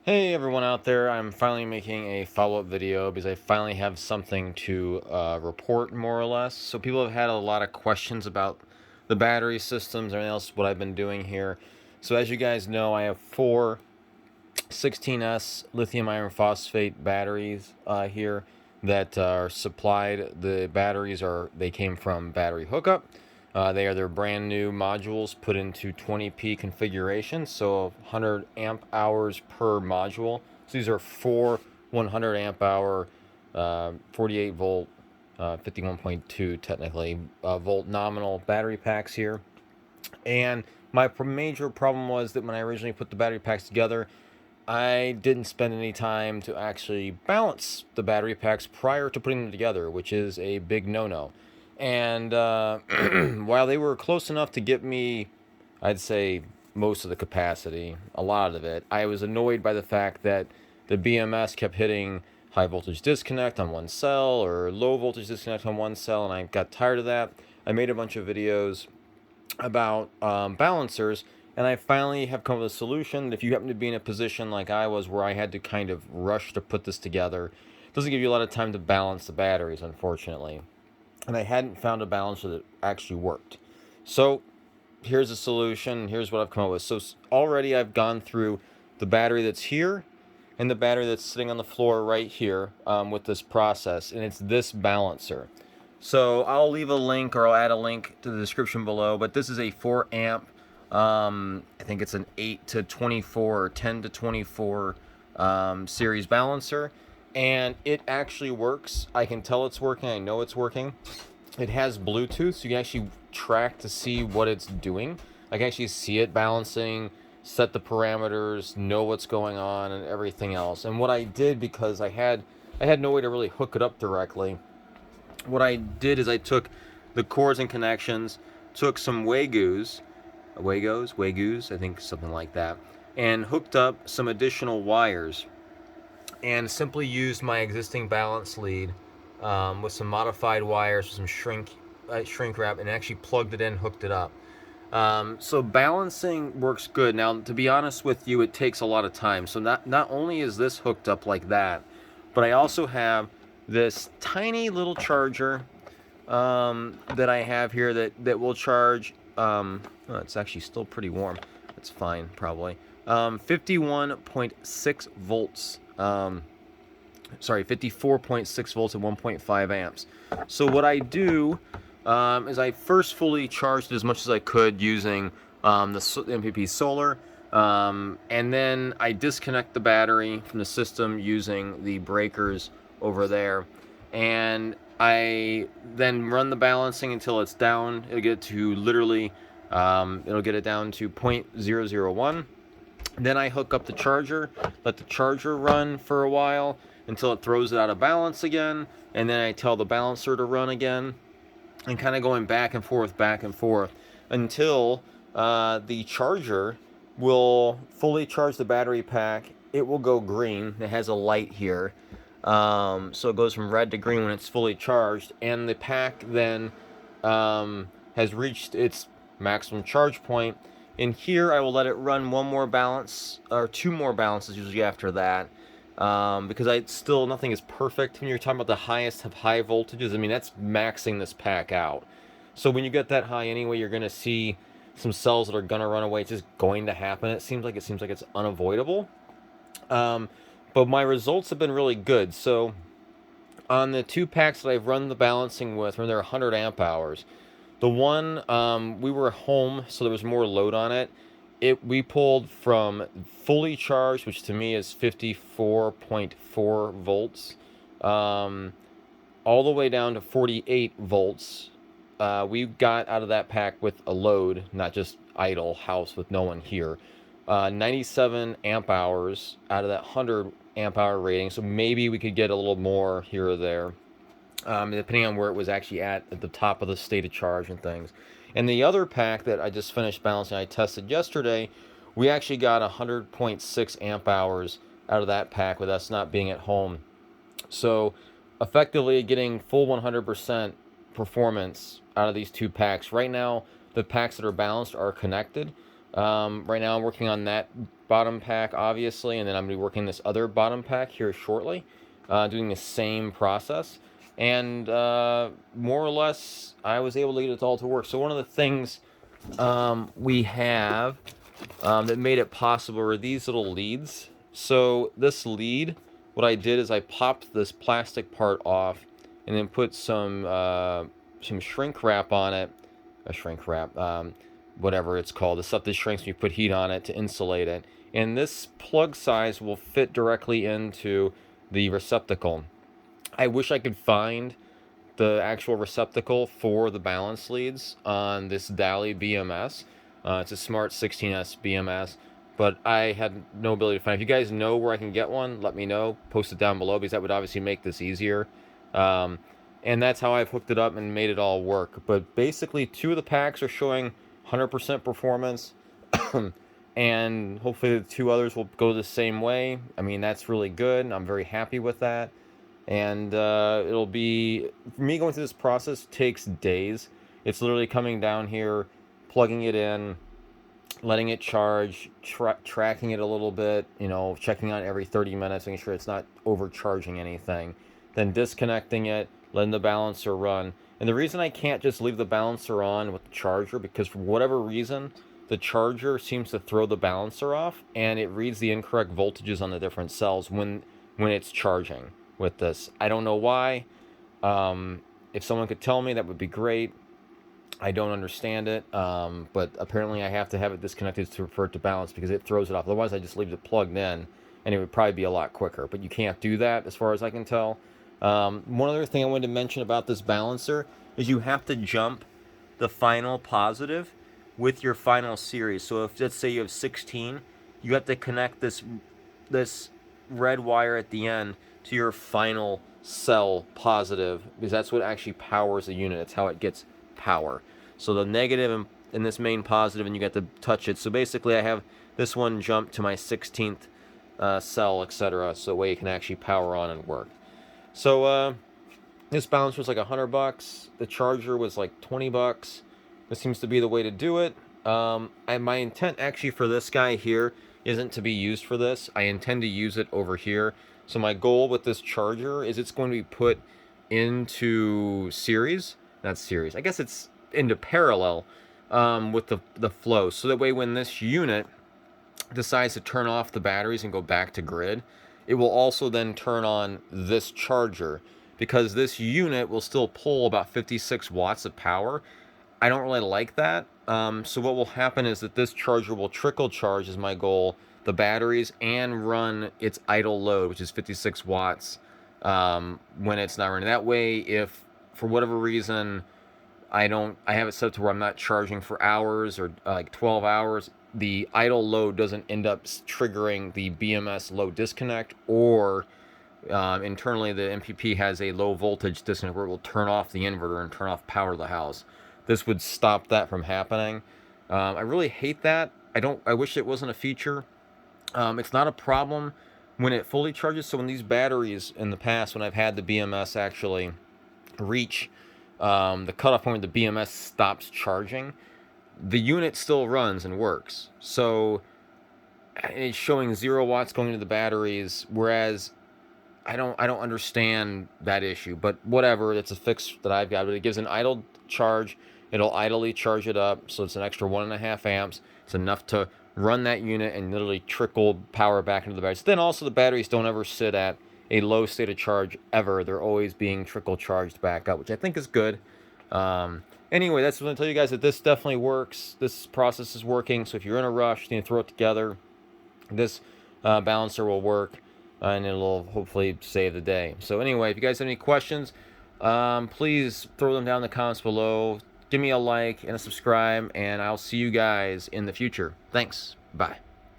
Hey everyone out there, I'm finally making a follow-up video because I finally have something to report more or less. So people have had a lot of questions about the battery systems and everything else, what I've been doing here. So as you guys know, I have four 16S lithium iron phosphate batteries here that are supplied. The batteries they came from battery hookup. They are their brand new modules put into 20p configuration, so 100 amp hours per module. So these are four 100 amp hour, 48 volt, 51.2 technically volt nominal battery packs here. And my major problem was that when I originally put the battery packs together, I didn't spend any time to actually balance the battery packs prior to putting them together, which is a big no-no. And while they were close enough to get me, I'd say, most of the capacity, a lot of it, I was annoyed by the fact that the BMS kept hitting high voltage disconnect on one cell or low voltage disconnect on one cell, and I got tired of that. I made a bunch of videos about balancers, and I finally have come up with a solution. If you happen to be in a position like I was, where I had to kind of rush to put this together, it doesn't give you a lot of time to balance the batteries, unfortunately. And I hadn't found a balancer that actually worked. So here's a solution. Here's what I've come up with. So already I've gone through the battery that's here and the battery that's sitting on the floor right here with this process, and it's this balancer. So I'll leave a link, or I'll add a link to the description below, but this is a 4 amp, I think it's an 8 to 24 or 10 to 24 series balancer, and it actually works. I can tell it's working. I know it's working. It has Bluetooth, so you can actually track to see what it's doing. I can actually see it balancing, set the parameters, know what's going on, and everything else. And what I did, because I had no way to really hook it up directly, what I did is I took the cords and connections, took some Wagoos, I think something like that, and hooked up some additional wires, and simply used my existing balance lead with some modified wires, some shrink wrap, and actually plugged it in, hooked it up. So balancing works good. Now, to be honest with you, it takes a lot of time. So not only is this hooked up like that, but I also have this tiny little charger that I have here that will charge. Oh, it's actually still pretty warm. It's fine, probably. 51.6 volts. Sorry, 54.6 volts and 1.5 amps. So what I do is I first fully charged it as much as I could using the MPP solar, and then I disconnect the battery from the system using the breakers over there, and I then run the balancing until it's down. It'll get to literally, it'll get it down to 0.001. Then I hook up the charger, let the charger run for a while until it throws it out of balance again, and then I tell the balancer to run again, and kind of going back and forth until the charger will fully charge the battery pack. It will go green. It has a light here. So it goes from red to green when it's fully charged, and the pack then has reached its maximum charge point. In here, I will let it run one more balance, or two more balances usually after that, because nothing is perfect when you're talking about the highest of high voltages. I mean, that's maxing this pack out. So when you get that high anyway, you're going to see some cells that are going to run away. It's just going to happen. It seems like it's unavoidable. But my results have been really good. So on the two packs that I've run the balancing with, when they're 100 amp hours, the one we were home, so there was more load on it. We pulled from fully charged, which to me is 54.4 volts, all the way down to 48 volts. We got out of that pack with a load, not just idle house with no one here. 97 amp hours out of that 100 amp hour rating, so maybe we could get a little more here or there, depending on where it was actually at the top of the state of charge and things. And the other pack that I just finished balancing, I tested yesterday, we actually got 100.6 amp hours out of that pack with us not being at home. So effectively getting full 100% performance out of these two packs. Right now, the packs that are balanced are connected. Right now I'm working on that bottom pack, obviously, and then I'm going to be working this other bottom pack here shortly, doing the same process. And more or less, I was able to get it all to work. So one of the things we have that made it possible are these little leads. So this lead, what I did is I popped this plastic part off and then put some shrink wrap on it, a shrink wrap, whatever it's called, the stuff that shrinks when you put heat on it to insulate it. And this plug size will fit directly into the receptacle. I wish I could find the actual receptacle for the balance leads on this Dali BMS. It's a Smart 16S BMS, but I had no ability to find it. If you guys know where I can get one, let me know. Post it down below, because that would obviously make this easier. And that's how I've hooked it up and made it all work. But basically, 2 of the packs are showing 100% performance. And hopefully the 2 others will go the same way. I mean, that's really good. I'm very happy with that. And it'll be, for me, going through this process takes days. It's literally coming down here, plugging it in, letting it charge, tracking it a little bit, you know, checking on it every 30 minutes, making sure it's not overcharging anything, then disconnecting it, letting the balancer run. And the reason I can't just leave the balancer on with the charger, because for whatever reason, the charger seems to throw the balancer off, and it reads the incorrect voltages on the different cells when it's charging with this. I don't know why. If someone could tell me, that would be great. I don't understand it, but apparently I have to have it disconnected for it to balance, because it throws it off. Otherwise, I just leave it plugged in, and it would probably be a lot quicker. But you can't do that, as far as I can tell. One other thing I wanted to mention about this balancer is you have to jump the final positive with your final series. So if, let's say, you have 16, you have to connect this red wire at the end to your final cell positive, because that's what actually powers the unit. It's how it gets power. So the negative in this main positive, and you get to touch it. So basically, I have this one jump to my 16th cell, etc. So that way it can actually power on and work. So this balancer was like $100. The charger was like $20. This seems to be the way to do it. And my intent actually for this guy here isn't to be used for this. I intend to use it over here. So my goal with this charger is it's going to be put into series. Not series. I guess it's into parallel with the flow. So that way when this unit decides to turn off the batteries and go back to grid, it will also then turn on this charger, because this unit will still pull about 56 watts of power. I don't really like that. So what will happen is that this charger will trickle charge, is my goal, the batteries, and run its idle load, which is 56 watts when it's not running. That way, if for whatever reason I have it set to where I'm not charging for hours or like 12 hours, the idle load doesn't end up triggering the BMS load disconnect, or internally the MPP has a low voltage disconnect where it will turn off the inverter and turn off power to the house. This would stop that from happening. I really hate that. I wish it wasn't a feature. It's not a problem when it fully charges. So when these batteries in the past, when I've had the BMS actually reach the cutoff point where the BMS stops charging, the unit still runs and works. So it's showing 0 watts going into the batteries, whereas I don't understand that issue. But whatever, it's a fix that I've got. But it gives an idle charge. It'll idly charge it up, so it's an extra 1.5 amps. It's enough to run that unit and literally trickle power back into the batteries. Then also the batteries don't ever sit at a low state of charge ever. They're always being trickle charged back up, which I think is good. Anyway, that's what I'm going to tell you guys, that this definitely works. This process is working, so if you're in a rush, you need to throw it together. This balancer will work, and it'll hopefully save the day. So anyway, if you guys have any questions, please throw them down in the comments below. Give me a like and a subscribe, and I'll see you guys in the future. Thanks. Bye.